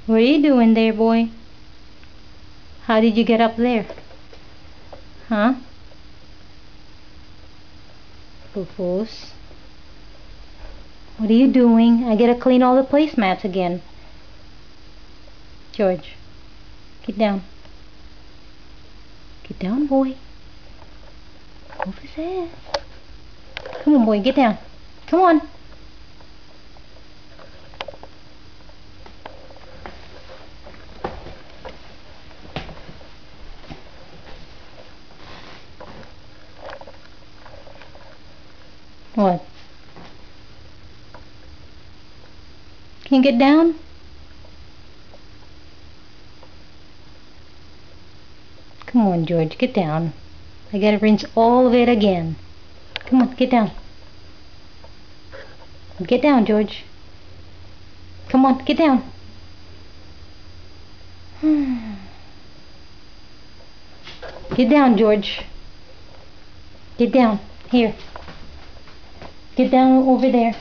What are you doing there, boy? How did you get up there? Huh? Foo-foos. What are you doing? I gotta clean all the placemats again. George, get down. Get down, boy. Move his ass. Come on, boy, get down. Come on. What? Can you get down? Come on, George, get down. I gotta rinse all of it again. Come on, get down. Get down, George. Come on, get down. Get down, George. Get down. Here. Get down over there.